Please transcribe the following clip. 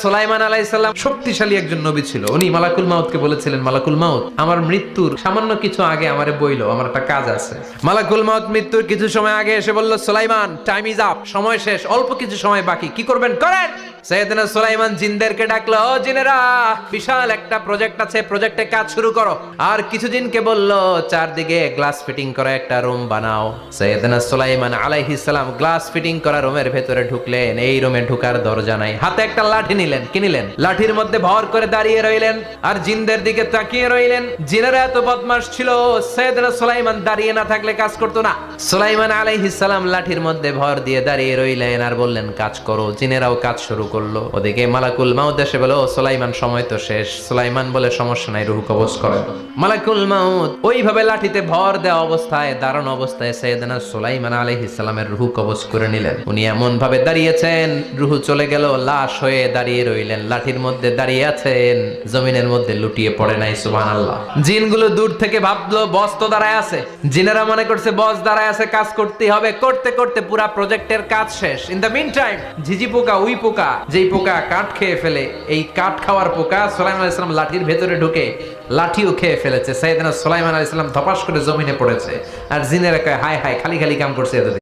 সুলাইমান আলাইহিস সালাম শক্তিশালী একজন নবী ছিল। উনি মালাকুল মাউতকে বলেছিলেন, মালাকুল মাউত, আমার মৃত্যুর সামান্য কিছু আগে আমারে বইলো, আমার একটা কাজ আছে। মালাকুল মাউত মৃত্যুর কিছু সময় আগে এসে বলল, সুলাইমান, টাইম ইজ আপ, সময় শেষ, অল্প কিছু সময় বাকি, কি করবেন করেন। সাইয়েদনা সুলাইমান জিনদেরকে ডাকলো, ও জিনেরা, বিশাল একটা প্রজেক্ট আছে, প্রজেক্টে কাজ শুরু করো। আর কিছু জিনকে বলল, চারদিকে গ্লাস ফিটিং করা একটা রুম বানাও। সাইয়েদনা সুলাইমান আলাইহিস সালাম গ্লাস ফিটিং করা রুমের ভেতরে ঢুকলেন। এই রুমে ঢুকার দরজা নাই, হাতে একটা লাঠি নিলেন, কি নিলেন? লাঠির মধ্যে ভর করে দাঁড়িয়ে রইলেন আর জিনদের দিকে তাকিয়ে রইলেন। জিনেরা এত বদমাশ ছিল, সাইয়েদনা সুলাইমান দাঁড়িয়ে না থাকলে কাজ করতো না। সুলাইমান আলাইহিস সালাম লাঠির মধ্যে ভর দিয়ে দাঁড়িয়ে রইলেন আর বললেন, কাজ করো। জিনেরাও কাজ শুরু করলো। ওদিকে মালাকুল মাউত এসে বলে, ও সুলাইমান, সময় তো শেষ। সুলাইমান বলে, সমস্যা নাই, রূহ কবজ করেন। মালাকুল মাউত ওইভাবে লাঠিতে ভর দেওয়া অবস্থায়, দাঁড়ানো অবস্থায় সাইয়েদনা সুলাইমান আলাইহিস সালামের রূহ কবজ করে নিলেন। উনি এমন ভাবে দাঁড়িয়েছেন, রূহ চলে গেল, লাশ হয়ে দাঁড়িয়ে রইলেন। লাঠির মধ্যে দাঁড়িয়ে আছেন, জমিনের মধ্যে লুটিয়ে পড়ে নাই। সুবহানাল্লাহ। জিনগুলো দূর থেকে ভাবলো বস তো দাঁড়ায় আছে। জিনেরা মনে করছে বস দাঁড়ায় আছে, কাজ করতেই হবে। করতে করতে পুরা প্রজেক্টের কাজ শেষ। ইন দ্য মিন টাইম ঝিঝি পোকা, উই পোকা, যেই পোকা কাঠ খেয়ে ফেলে, এই কাঠ খাওয়ার পোকা সুলাইমান আলাইহিস সালাম লাঠির ভেতরে ঢুকে লাঠিও খেয়ে ফেলেছে। সাইয়েদনা সুলাইমান আলাইহিস সালাম ধপাস করে জমিনে পড়েছে। আর জিনেরা কয়, হায় হায়, খালি খালি কাম করছে এতদিন।